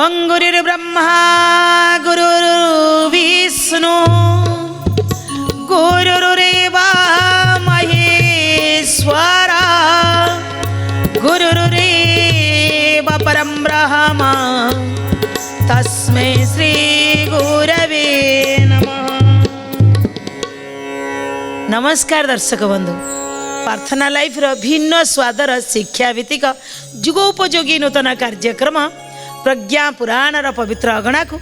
ओं गुरुर्ब्रह्मा गुरुर्विष्णु गुरुरेव महेश्वरा गुरुरेव परं ब्रह्म तस्मै श्री गुरवे नमः। नमस्कार दर्शक बंधु, प्रार्थना लाइफ भिन्न स्वादर शिक्षाभित्तिक जुगोपयोगी नूतन कार्यक्रम प्रज्ञा पुराण पवित्र अगणा को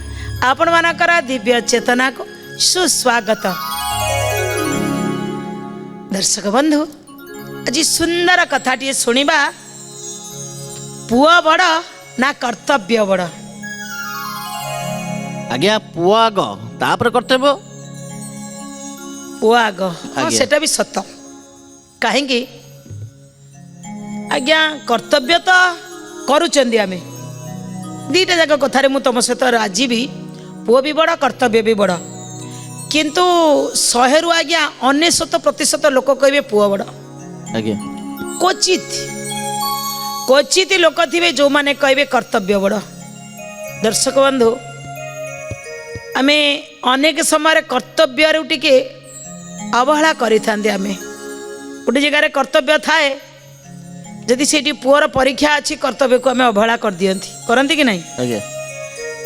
आपण मानकर दिव्य चेतना को सुस्वागत। दर्शक बंधु, आज सुंदर कथाटी शुणा, पुआ बड़ ना कर्तव्य बड़। आज्ञा पुआ आग तापर कर्तव्य पुआ आग, हाँ सेटा भी सत। कहीं आज्ञा कर्तव्य तो करुचंदी आमे दीटा जाक कथारे मु तुम सहित राजी भी, पुओ भी बड़ कर्तव्य भी बड़, किंतु 100 रु आज्ञा 99% लोक कहे पुओ बड़। आज्ञा क्वचित लोक थे जो माने कहे कर्तव्य बड़। दर्शक बंधु, आमे अनेक समय कर्तव्य टिके अवहेला करें। आमे गोटे जगार कर्तव्य थाए, जदि से पुअर परीक्षा अच्छी कर्तव्य को आम अवहेला कर दियंती, करती कि नहीं?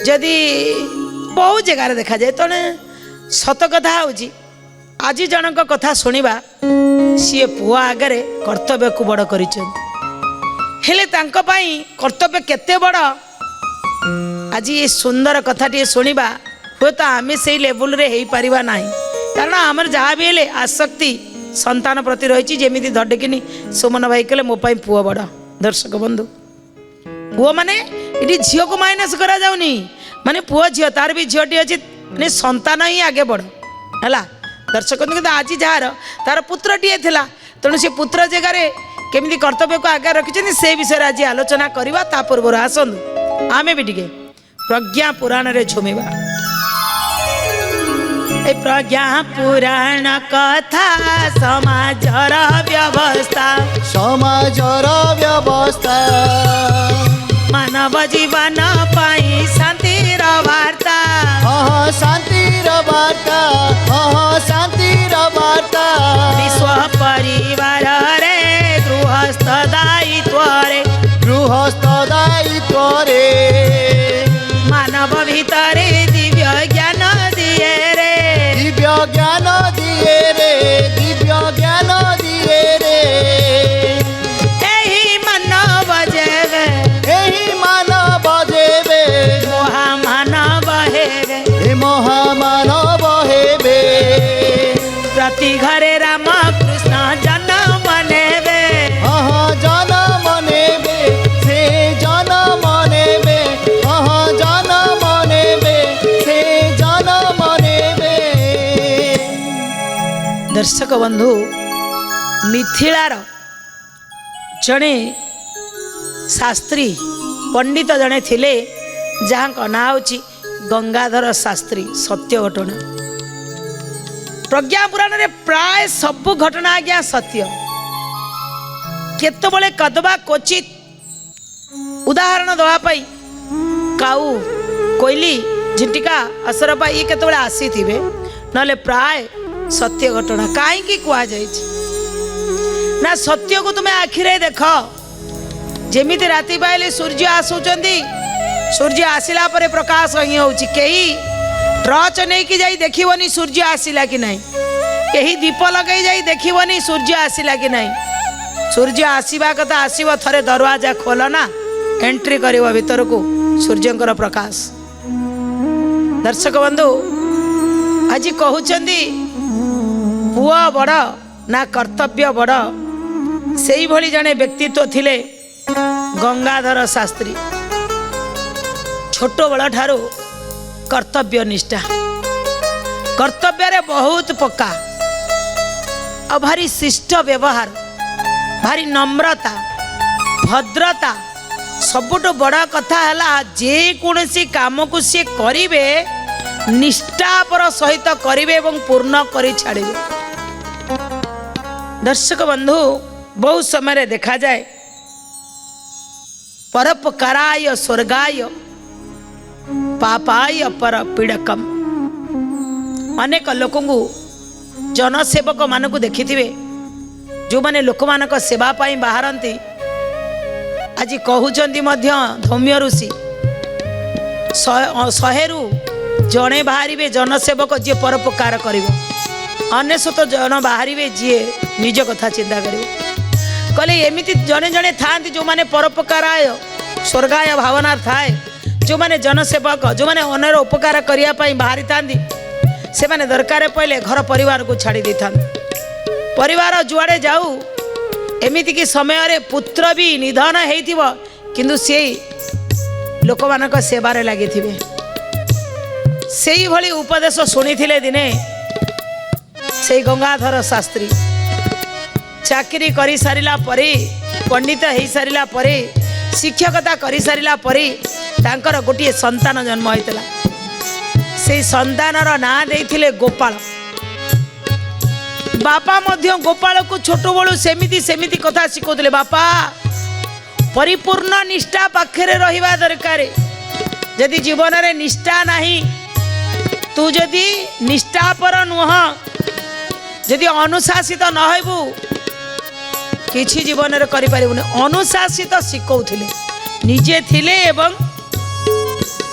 जदि बहुत जगार देखा जाए तेने सत कथा हूँ, आज जनक कथा शुणा सी पुआ आगे कर्तव्य को बड़ कर कर्तव्य केते बड़। आज ये सुंदर कथाटी शुणा हे तो आम से लेवल रे हो पारिबा नहीं, कारण आमर जहाँ भी हेले आसक्ति संतान प्रति रही। जमी धड़किनी सुमन भाई कहले मो पाई पुआ बड़। दर्शक बंधु, पुआ माने ये झील को माइनस करा जाउनी, माने पुआ झील तार भी झीलटी अच्छी, माने संतान ही आगे बड़ है। दर्शक बंधु, आज जार तार पुत्रटीए थिला, तेणु से पुत्र जगार केमिति कर्तव्य को आगे रखिछन से विषय आज आलोचना करवा। ता पूर्व आसंतु आमे भी टिके प्रज्ञा पुराण रे झुमिबा। प्रज्ञा पुराण कथा समाजर व्यवस्था, समाजर व्यवस्था मानव जीवन पाई शांतिर वार्ता, शांतिर वार्ता, शांतिर वार्ता। विश्व परिवार रे गृहस्थ दायित्व रे, गृहस्थ दायित्व रे मानव भीतरे दिव्य ज्ञान दिए रे, दिव्य ज्ञान दिए रे, दिव्य ज्ञान दिए रे। एही मानव जेवे, एही मानव जेवे, महामानव हेवे, हे महामानव हेवे। प्रति घरे राम कृष्ण जन्म नेवे, जन्म नेवे, से जन्म नेवे, जन्म नेवे, से जन्म नेवे। दर्शक बंधु, मिथिलार जड़े शास्त्री पंडित जड़े थिले, जहाँ ना हूँ गंगाधर शास्त्री। सत्य घटना प्रज्ञा पुराण रे प्राय सबु घटना आज्ञा सत्य, केतबले कदबा क्वचित। उदाहरण दवापाई काऊ कोइली झिंटिका असरपा ये केतबले आसी थिबे, नले प्राय सत्य घटना। कहीं कह ना सत्य को तुम्हें आखिरे देख, जेमिति राति पाइले सूर्य आसुचंदी, सूर्य आसिला परे प्रकाश ही होउची। कहीं टॉर्च नहीं कि जाई देखिबनी सूर्य आसिला कि नहीं, कहीं दीप लगे जाई देखिबनी सूर्य आसिला कि नहीं। सूर्य आसीबा कथा आसीब, थरे दरवाजा खोल ना, एंट्री करिवो भीतर को सूर्यंकर प्रकाश। दर्शक बंधु, आज कहउचंदी पुआ बड़ ना कर्तव्य बड़। से ही भली जने व्यक्तित्व थिले गंगाधर शास्त्री। छोट बड़ ठारू कर्तव्य निष्ठा, कर्तव्य रे बहुत पक्का और भारी शिष्ट व्यवहार, भारी नम्रता भद्रता। सबुठ बड़ा कथा है जे कौन काम को सी करिवे निष्ठापर सहित करिवे एवं पूर्ण करी छाड़िबे। दर्शक बंधु, बहुत समय देखा जाए परोपकाराय स्वर्गाय पापाय पर पीड़कम। अनेक लोक जनसेवक मान को देखि जो माने लोक मान सेवा पाई बाहरती आज कहउचंती मध्य धौम्य ऋषि 100 जणे बाहरिबे जनसेवक जी परोपकार करिवो, 99 जन बाहरिबे जी निज कथा चिंता करिवो। कहले एमिति जणे जणे थांती जो माने परोपकाराय स्वर्गाय भावना थाए, जो माने जनसेवक जो माने अन्यर उपकार करिया पई बाहरी थांती से माने दरकार पड़े घर परिवार को छाड़ी दे था। परिवार जुआड़े जाऊ एमिति कि समय रे पुत्र भी निधन हेइथिबो किंतु से लोक मानक सेवारे लगी थे। सेही भली उपदेश शुणी दिने से गंगाधर शास्त्री चाकरी करी सारिला परे पंडित हो सारिला परे शिक्षकता करी सारिला परे तांकर गोटे संतान जन्म होइतला। से संतानर ना देइथिले गोपाल। बापा मध्य गोपाल को छोट बड़ू सेमिति सेमिति कथा शिखौले। बापा परिपूर्ण निष्ठा पाखरे रहिबा दरकार। यदि जीवन रे निष्ठा नहीं तू जदि निष्ठा पर नुह जदि अनुशासित न होइबू किछि जीवन रे करि परिबुनी। अनुशासित शिखौले निजे थिले एवं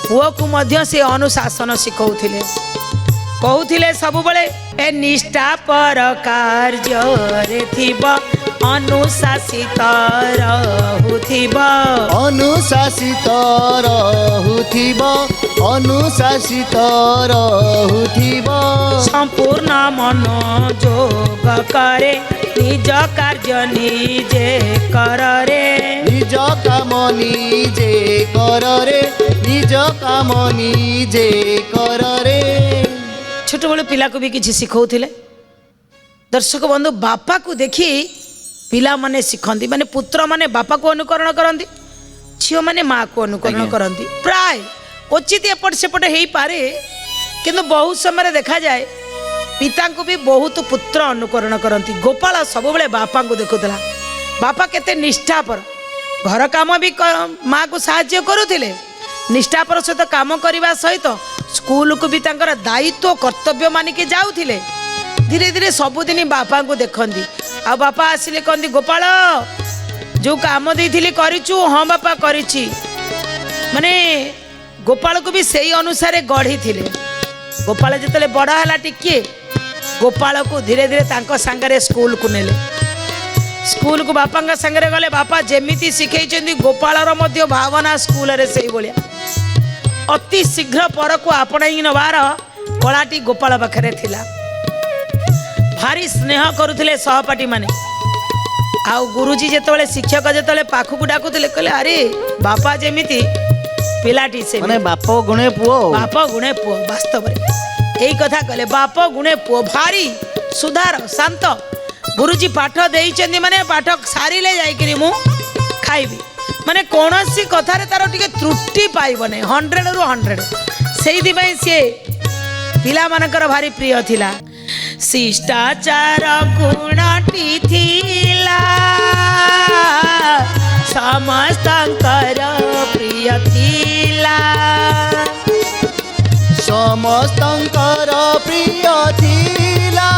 पुओ को मध्य से अनुशासन शिखौले। कहूथिले सब बळे ए निष्ठा पर कार्य रे थिबा अनुशासित रहुथिबा। अनुशासित रहुथिबा अनुशासित रहुथिबा। संपूर्ण मनोयोग करे निज कार्य निजे कर रे। निज काम निजे कर रे निज काम निजे कर रे। छोट बड़े पिला को भी किसी शिखौले। दर्शक बंधु बापा को देखी पिला माने शिखती माने पुत्र माने बापा को अनुकरण करती झील माने माँ को अनुकरण करती। प्राय क्वचित एपट सेपट हो पारे किंतु बहुत समय देखा जाए पिता को भी बहुत पुत्र अनुकरण करती। गोपाल सब बड़े बापा को देखुला। बापा केते निष्ठापर घर काम भी माँ को साहाय्य करुले। निष्ठापर सहित काम करने सहित स्कूल को भी तांकर दायित्व कर्तव्य मानिके जाउथिले। धीरे धीरे सबुदिन बापा को देखती। आ बापा आसिले कहती गोपाल जो काम देइथिले करिचु। हाँ बापा करिछि माने गोपाल को भी सही अनुसार गढ़ी थिले। गोपाल जितले बड़ हैला टिके गोपाल को धीरे धीरे तांको संगरे स्कूल को नेले। स्कूल को बापा संगरे गले। बापा जेमिति शिखैछन्ती गोपालर मध्य भावना स्कूल रे सही भलिया अति शीघ्र पर को आपणाई नबार कलाटी गोपाल पाखरे थिला। भारी स्नेह करुथिले सहपाठी माने। आउ गुरुजी जेतबेले शिक्षक जेतबेले पाखु डाकुथिले कहले अरे बापा जेमिति पिलाटी से माने बाप गुणे पुओ। बाप गुणे पुओ वास्तव रे एई कथा कहले। बाप गुणे पुओ भारी सुधार शांत। गुरुजी पाठ देइचंदी माने पाठ सारिले जाइकरी मु खाइबी माने कौनसी कथारे तार टिके त्रुटि पाइबने 100 रु 100। सेइदि पई से पिला मानकर भारी प्रिय थिला। शिष्टाचार गुणटी थिला समस्तंकर प्रिय थिला। समस्तंकर प्रिय थिला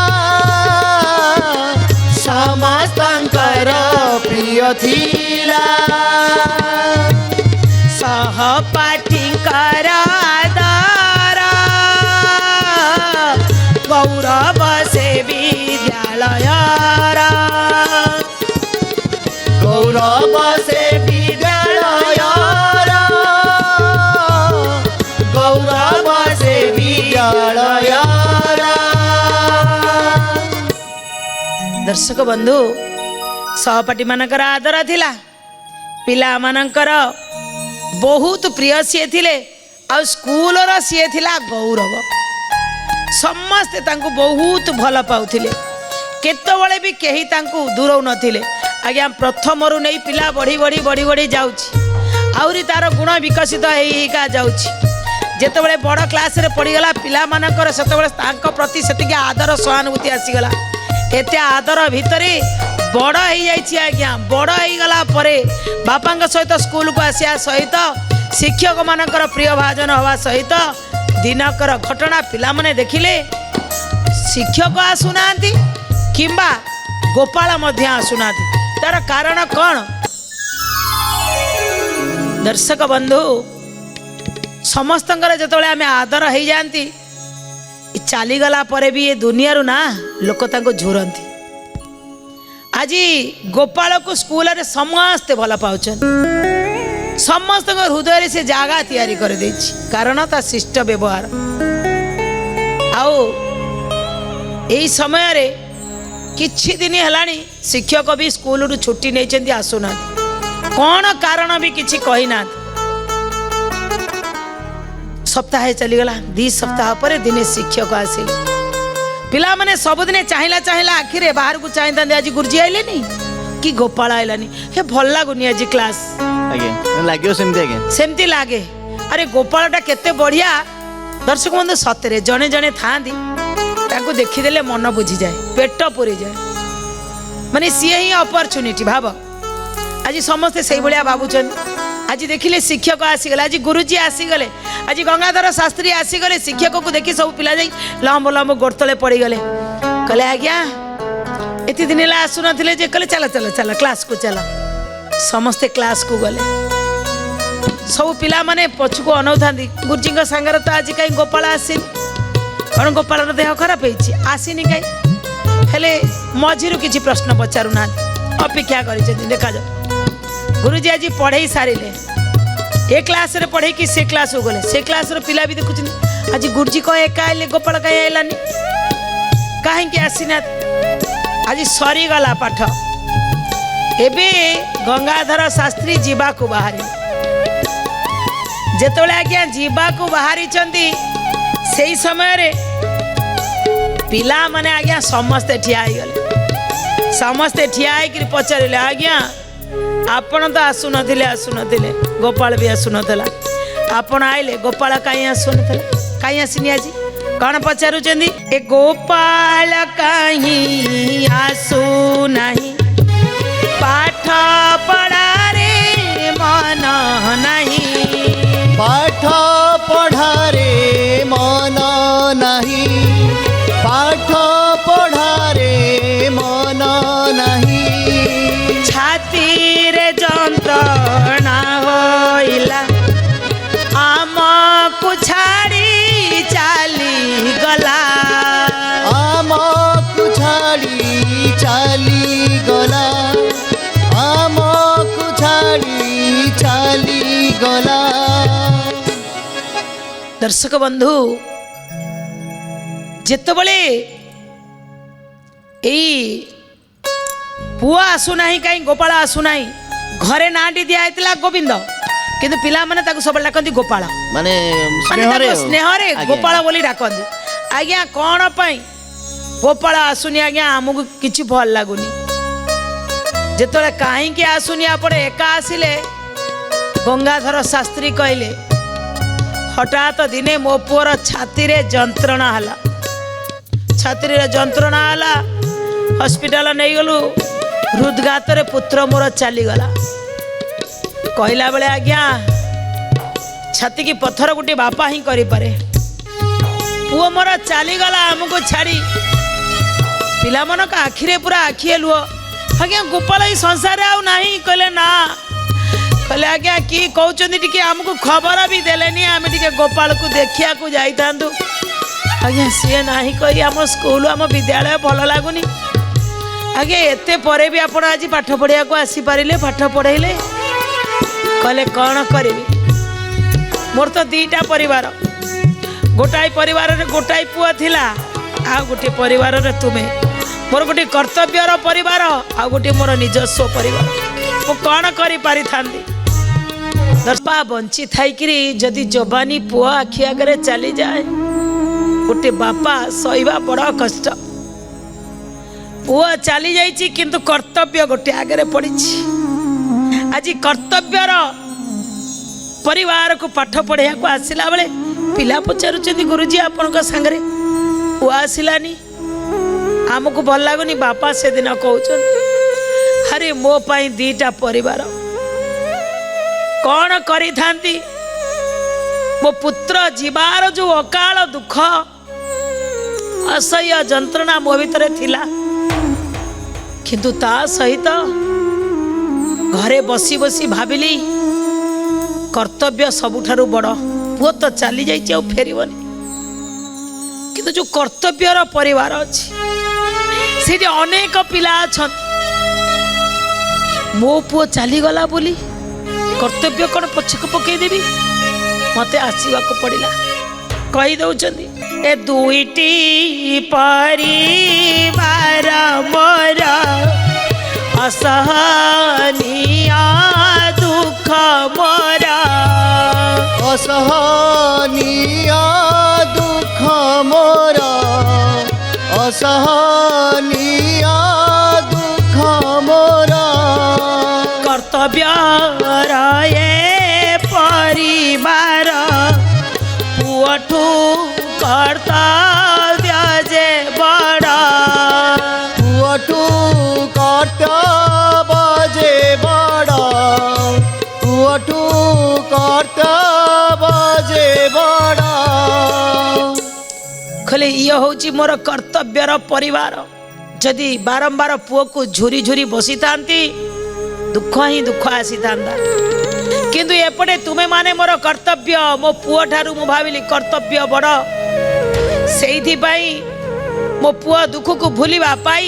समस्तंकर प्रिय थिला। सहपाठींकर आदर गौरव से विद्यालयर। गौरव से विद्यालयर गौरव से विद्यालयर। दर्शक बंधु सहपाठी मानकर आदर थिला। पिला मानकर बहुत प्रिय सी थिले। आ स्कूल रो सी थिला गौरव। समस्ते तांको बहुत भल पाउथिले। केतबळे भी केही तांको दूर नथिले। आज्ञा प्रथम रु नहीं पिला बढ़ी बढ़ी बढ़ी बढ़ी जाउछि। आउरी तार गुण विकसित हेका जाउछि। जेतबळे बड़ क्लास रे पढ़ीगला पिला मानकर सेतबळे तांको प्रति सेतिके आदर सहानुभूति आसीगला। एते आदर भितरे बड़ हो जाइछि। आज्ञा बड़ हो गला परे बापांग सहित स्कूल को आसिया सहित शिक्षक मानकर प्रिय भाजन हवा सहित दिनकर घटना पिला माने देखिले शिक्षक आसुना किंबा गोपाल मध्य आसुना तार कारण कौन दर्शक बंधु समस्त जिते आम आदर हो जाती चलीगला पर भी ये दुनिया ना लोक झुरती आज गोपाल को स्कूल रे समस्ते भल पाँच समस्त हृदय से जगह तैयारी कर देछि कारण ता शिष्ट व्यवहार आओ यही समय रे किछि दिन हेलानी शिक्षक भी स्कूल रु छुट्टी नहीं आसुना कौन कारण भी किछि कही ना सप्ताह चलीगला 2 सप्ताह पर दिने शिक्षक आसिले पिला माने सबुदिने चाहिला चाहिला आखिरे बाहर को चाहिए आज गुरुजी आइले नी कि गोपाल आइलानी हे भल लागुनी आज क्लास लगे सेमती लगे अरे गोपालटा केते बढ़िया दर्शक बंधु सतरे जने जने था देखीदे मन बुझी जाए पेट पूरी जाए माने सी ही अपरचुनिटी भाव आज समस्ते से भाया भावुन आज देखिले शिक्षक आसीगले आज गुरुजी आसीगले आज गंगाधर शास्त्री आसीगले शिक्षक को देखी सब पिला जाई लंब लंब गोड़ तले पड़ीगले कहले आज्ञा एत दिन है आसु नथिले जे कहले चल चल चल क्लास को चल समस्ते क्लास को गले सब पिला माने पछको अनौ थांदी गुरुजी सांगर तो आज कहीं गोपाल आसीनी कौन गोपाल देह खराब होइछि आसीनी कहीं हेले मझिरु किछि प्रश्न पचारु ना अपेक्षा करिछथि देखा जा गुरुजी आज पढ़ाई सारे ए क्लास रे पढ़े कि से क्लास हो गले से क्लास रो पिला भी देखुछन आज गुरुजी को एका आइले गोपाल कहीं आइलानी कहीं के आसीना आज सरी गला पाठ एबे गंगाधर शास्त्री जीवा को बाहरी जेतोले आज्ञा जीवा को बाहरी चंदी सेही समय रे पिला माने आज्ञा समस्ते ठिया ही गले समस्ते ठिया ही पचारे आज्ञा आपण तो आसु नथिले गोपाल भी आसु नथला आपण आइले गोपाल कहीं आसु नथला कहीं आसीनी आज कौन पचारुचंदी ए गोपाल कहीं आसु नहीं पाठ पढ़ा रे मन नहीं पाठ पढ़ा रे मन नहीं पाठ पढ़ा रे मन नहीं छाती रे जंत्रणा होइला आम को छाड़ी चाली गला आम को छाड़ी चाली गला आम को छाड़ी चाली गला दर्शक बंधु जेतबले एई पुआ आसुना कहीं गोपाल आसुना घरे नाटी दिया गोविंद किंतु पिला माने ताको सब डाकती गोपाल माने स्नेह रे गोपाल बोली डाकती आज्ञा कौन पाई गोपाल आसुनी आज्ञा आमको किछि भल लागुनी जेतले कहीं आसुनी आपण एका आसिले गंगाधर शास्त्री कहले हठात दिने मो पुअर छाती रे जंत्रणा हला छाती रे जंत्रणा हला हॉस्पिटल नहीं गलु हृदघात रे पुत्र मोर चलीगला कहला बेले आज्ञा छाती की पत्थर गोटे बापा ही करि पारे पुओ मोर चलीगला आमको छाड़ी पिला मन का आखिरे पूरा आखिए लुह आज्ञा गोपाल ई संसार आउ नाही कहले ना कहले आज्ञा कि कहउचंदी टिके हमको खबर भी देलेनी आमे टिके गोपाल को देखिया को जाई तांदु आज्ञा सी नाही कही आम स्कूल आम विद्यालय भल लगुनि आगे एते परे भी आपण आज पाठ पढ़िया को आसी पारिले पाठ पढ़ाइले कहले कौन करी मोर तो 2टा परिवार गोटाई परिवार रे गोटाई पुआ थिला आ गोटे परिवार रे तुमे मोर गोटे कर्तव्यर परिवार आ गोटे मोर निजस्व परिवार मु कौन करी पारि थांदी दर्पा बंची थाइकरी जदि जवानी पुआ आखि आगे चली जाए गोटे बापा सहीबा बड़ा कष्ट पुआ चली जाइछि किंतु कर्तव्य गोटे आगे पड़ी आज कर्तव्यर परिवार को पाठ पढ़िया को आसला बेले पिला पचारुचंदी गुरुजी आपण सांगरे पुआ आसलानी आमको भल लगुनि बापा से दिन कहउछन अरे मो पाई 2टा परिवार कौन करी थांती ମୋ ପୁତ୍ର ଯିବାର ଯୋଉ ଅକାଳ ଦୁଃଖ ଅସହ୍ୟ ଯନ୍ତ୍ରଣା ମୋ ଭିତରେ ଥିଲା, କିନ୍ତୁ ତା ସହିତ ଘରେ ବସି ବସି ଭାବିଲି କର୍ତ୍ତବ୍ୟ ସବୁଠାରୁ ବଡ଼। ପୁଅ ତ ଚାଲି ଯାଇଛି ଆଉ ଫେରିବନି, କିନ୍ତୁ ଯୋଉ କର୍ତ୍ତବ୍ୟର ପରିବାର ଅଛି ସେଠି ଅନେକ ପିଲା ଅଛନ୍ତି। ମୋ ପୁଅ ଚାଲିଗଲା ବୋଲି କର୍ତ୍ତବ୍ୟ କ'ଣ ପଛକୁ ପକେଇଦେବି? ମତେ ଆସିବାକୁ ପଡ଼ିଲା। କହିଦେଉଛନ୍ତି ଏ ଦୁଇଟି ପରିବାର ମୋର ଅସହନୀୟ ଦୁଃଖ ମୋର, ଅସହନୀୟ ଦୁଃଖ ମୋର, ଅସହନୀୟ ଦୁଃଖ ମୋର। କର୍ତ୍ତବ୍ୟର ଏ ପରିବାର ପୁଅଠୁ କର୍ତ୍ତବ୍ୟ ଯେ ବଡ଼, ପୁଅଠୁ କର୍ତ୍ତବ୍ୟ ଯେ ବଡ଼, ପୁଅଠୁ କର୍ତ୍ତବ୍ୟ ଯେ ବଡ଼। କହିଲେ ଇଏ ହେଉଛି ମୋର କର୍ତ୍ତବ୍ୟର ପରିବାର। ଯଦି ବାରମ୍ବାର ପୁଅକୁ ଝୁରି ଝୁରି ବସିଥାନ୍ତି ଦୁଃଖ ହିଁ ଦୁଃଖ ଆସିଥାନ୍ତା, କିନ୍ତୁ ଏପଟେ ତୁମେ ମାନେ ମୋର କର୍ତ୍ତବ୍ୟ। ମୋ ପୁଅ ଠାରୁ ମୁଁ ଭାବିଲି କର୍ତ୍ତବ୍ୟ ବଡ଼, ସେଇଥିପାଇଁ ମୋ ପୁଅ ଦୁଃଖକୁ ଭୁଲିବା ପାଇଁ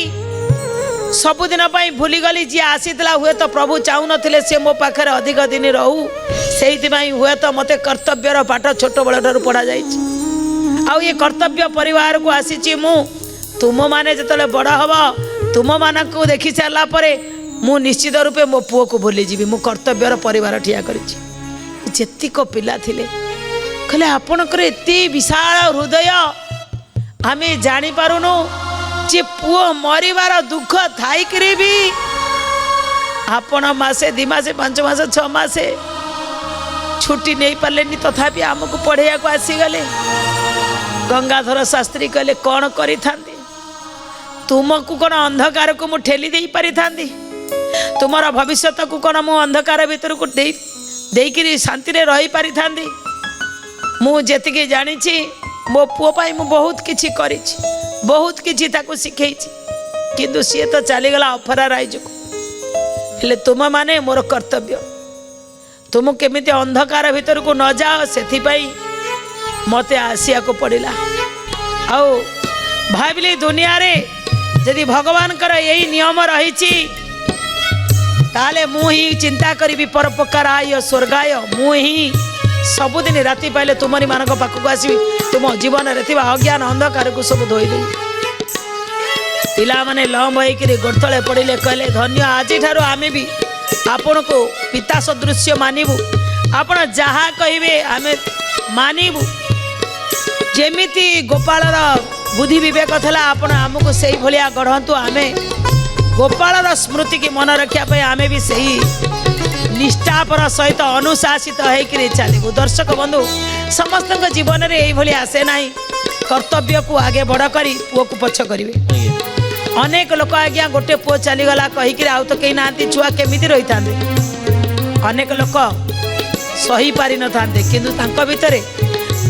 ସବୁଦିନ ପାଇଁ ଭୁଲିଗଲି। ଯିଏ ଆସିଥିଲା ହୁଏତ ପ୍ରଭୁ ଚାହୁଁନଥିଲେ ସେ ମୋ ପାଖରେ ଅଧିକ ଦିନ ରହୁ, ସେଇଥିପାଇଁ ହୁଏତ ମୋତେ କର୍ତ୍ତବ୍ୟର ପାଠ ଛୋଟବେଳ ଠାରୁ ପଢ଼ାଯାଇଛି। ଆଉ ଏ କର୍ତ୍ତବ୍ୟ ପରିବାରକୁ ଆସିଛି ମୁଁ। ତୁମମାନେ ଯେତେବେଳେ ବଡ଼ ହେବ ତୁମମାନଙ୍କୁ ଦେଖି ସାରିଲା ପରେ ମୁଁ ନିଶ୍ଚିତ ରୂପେ ମୋ ପୁଅକୁ ଭୁଲିଯିବି। ମୁଁ କର୍ତ୍ତବ୍ୟର ପରିବାର ଠିଆ କରିଛି। ଯେତିକ ପିଲା ଥିଲେ କହିଲେ ଆପଣଙ୍କର ଏତେ ବିଶାଳ ହୃଦୟ, ଆମେ ଜାଣିପାରୁନୁ ଯେ ପୁଅ ମରିବାର ଦୁଃଖ ଥାଇକିରି ବି ଆପଣ ମାସେ 2 ମାସେ 5 ମାସ 6 ମାସେ ଛୁଟି ନେଇପାରିଲେନି, ତଥାପି ଆମକୁ ପଢ଼େଇବାକୁ ଆସିଗଲେ। ଗଙ୍ଗାଧର ଶାସ୍ତ୍ରୀ କହିଲେ କ'ଣ କରିଥାନ୍ତି? ତୁମକୁ କ'ଣ ଅନ୍ଧକାରକୁ ମୁଁ ଠେଲି ଦେଇ ପାରିଥାନ୍ତି? ତୁମର ଭବିଷ୍ୟତକୁ କ'ଣ ମୁଁ ଅନ୍ଧକାର ଭିତରକୁ ଦେଇକିରି ଶାନ୍ତିରେ ରହିପାରିଥାନ୍ତି? ମୁଁ ଯେତିକି ଜାଣିଛି ମୋ ପୁଅ ପାଇଁ ମୁଁ ବହୁତ କିଛି କରିଛି, ବହୁତ କିଛି ତାକୁ ଶିଖେଇଛି, କିନ୍ତୁ ସିଏ ତ ଚାଲିଗଲା ଅଫରା ରାଇଜକୁ। ହେଲେ ତୁମମାନେ ମୋର କର୍ତ୍ତବ୍ୟ, ତୁମ କେମିତି ଅନ୍ଧକାର ଭିତରକୁ ନ ଯାଅ ସେଥିପାଇଁ ମୋତେ ଆସିବାକୁ ପଡ଼ିଲା। ଆଉ ଭାବିଲି ଦୁନିଆରେ ଯଦି ଭଗବାନଙ୍କର ଏଇ ନିୟମ ରହିଛି ତାହେଲେ ମୁଁ ହିଁ ଚିନ୍ତା କରିବି ପରୋପକାର ଆୟ ସ୍ୱର୍ଗାୟ। ମୁଁ ହିଁ ସବୁଦିନ ରାତି ପାଇଲେ ତୁମରି ମାନଙ୍କ ପାଖକୁ ଆସିବି, ତୁମ ଜୀବନରେ ଥିବା ଅଜ୍ଞାନ ଅନ୍ଧକାରକୁ ସବୁ ଧୋଇଦେବି। ପିଲାମାନେ ଲମ୍ବ ହେଇକିରି ଗୋଡ଼ତଳେ ପଡ଼ିଲେ, କହିଲେ ଧନ୍ୟ, ଆଜିଠାରୁ ଆମେ ବି ଆପଣଙ୍କୁ ପିତା ସଦୃଶ୍ୟ ମାନିବୁ, ଆପଣ ଯାହା କହିବେ ଆମେ ମାନିବୁ। ଯେମିତି ଗୋପାଳର ବୁଦ୍ଧି ବିବେକ ଥିଲା ଆପଣ ଆମକୁ ସେଇଭଳିଆ ଗଢ଼ନ୍ତୁ। ଆମେ ଗୋପାଳର ସ୍ମୃତିକି ମନେ ରଖିବା ପାଇଁ ଆମେ ବି ସେହି ନିଷ୍ଠାପର ସହିତ ଅନୁଶାସିତ ହେଇକିରି ଚାଲିବୁ। ଦର୍ଶକ ବନ୍ଧୁ, ସମସ୍ତଙ୍କ ଜୀବନରେ ଏଇଭଳି ଆସେ ନାହିଁ। କର୍ତ୍ତବ୍ୟକୁ ଆଗେ ବଡ଼ କରି ପୁଅକୁ ପଛ କରିବେ। ଅନେକ ଲୋକ ଆଜ୍ଞା ଗୋଟେ ପୁଅ ଚାଲିଗଲା କହିକିରି ଆଉ ତ କେହି ନାହାନ୍ତି, ଛୁଆ କେମିତି ରହିଥାନ୍ତେ? ଅନେକ ଲୋକ ସହି ପାରିନଥାନ୍ତେ, କିନ୍ତୁ ତାଙ୍କ ଭିତରେ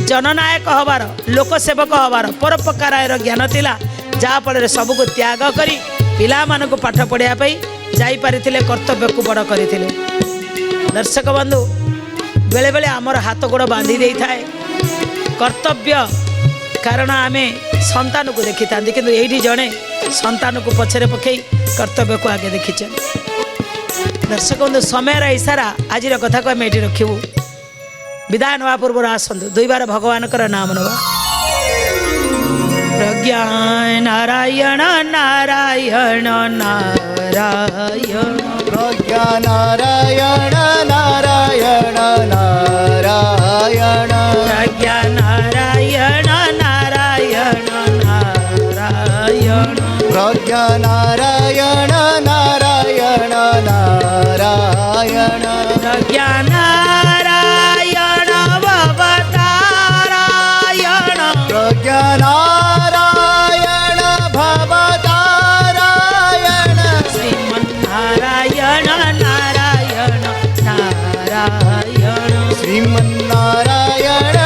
ଜନନାୟକ ହବାର, ଲୋକସେବକ ହବାର, ପରୋପକାରର ଜ୍ଞାନ ଥିଲା, ଯାହାଫଳରେ ସବୁକୁ ତ୍ୟାଗ କରି ପିଲାମାନଙ୍କୁ ପାଠ ପଢ଼ିବା ପାଇଁ ଯାଇପାରିଥିଲେ, କର୍ତ୍ତବ୍ୟକୁ ବଡ଼ କରିଥିଲେ। ଦର୍ଶକ ବନ୍ଧୁ, ବେଳେବେଳେ ଆମର ହାତ ଗୋଡ଼ ବାନ୍ଧି ଦେଇଥାଏ କର୍ତ୍ତବ୍ୟ, କାରଣ ଆମେ ସନ୍ତାନକୁ ଦେଖିଥାନ୍ତି, କିନ୍ତୁ ଏଇଠି ଜଣେ ସନ୍ତାନକୁ ପଛରେ ପକାଇ କର୍ତ୍ତବ୍ୟକୁ ଆଗେ ଦେଖିଛନ୍ତି। ଦର୍ଶକ ବନ୍ଧୁ, ସମୟର ଇସାରା ଆଜିର କଥାକୁ ଆମେ ଏଠି ରଖିବୁ। ବିଦାୟ ନେବା ପୂର୍ବରୁ ଆସନ୍ତୁ 2 ବାର ଭଗବାନଙ୍କର ନାମ ନେବା। ପ୍ରଜ୍ଞା ନାରାୟଣ ନାରାୟଣ ନାରାୟଣ, ପ୍ରଜ୍ଞା ନାରାୟଣ ନାରାୟଣ ନାରାୟଣ, ପ୍ରଜ୍ଞା ନାରାୟଣ ନାରାୟଣ ନାରାୟଣ, ପ୍ରଜ୍ଞା ନାରାୟଣ ନାରାୟଣ ନାରାୟଣ, ପ୍ରଜ୍ଞା ନାରାୟଣ ଭବତାରାୟଣ, ପ୍ରଜ୍ଞା ନାରାୟଣ ଭବତାରାୟଣ, ଶ୍ରୀମନ୍ନାରାୟଣ ନାରାୟଣ ନାରାୟଣ, ଶ୍ରୀମନ୍ନାରାୟଣ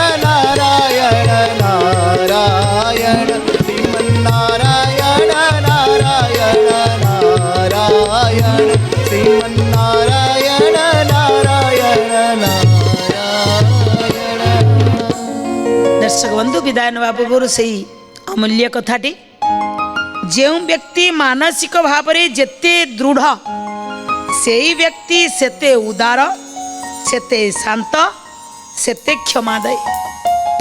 विदाय नवा पूर्व से अमूल्य कथाटी जो व्यक्ति मानसिक भाव में जेते दृढ़ से व्यक्ति सेते उदार सेते शांत सेते क्षमादायी।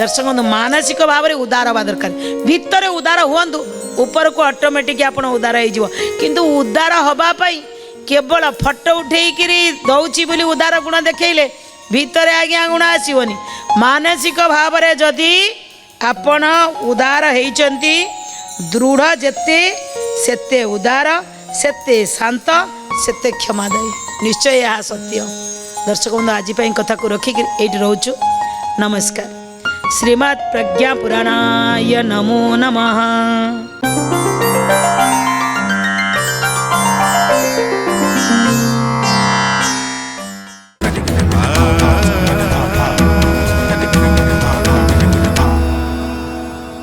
दर्शक बंधु मानसिक भाव में उदार हवा दरकार भितर उदार हूँ ऊपर को ऑटोमेटिक आप उदार हो किंतु उदार हवापाई केवल फटो उठेकरी दौची बोली उदार गुण देखले भितर आज्ञा गुण आसवनी। मानसिक भाव में जदि आपण उदार होती दृढ़ जेते सेते उदार सेते शांत सेते क्षमादायी निश्चय यह सत्य। दर्शक बंधु आज कथा को रखिक ये रोचु। नमस्कार। श्रीमद् प्रज्ञा पुराणाय नमो नमः।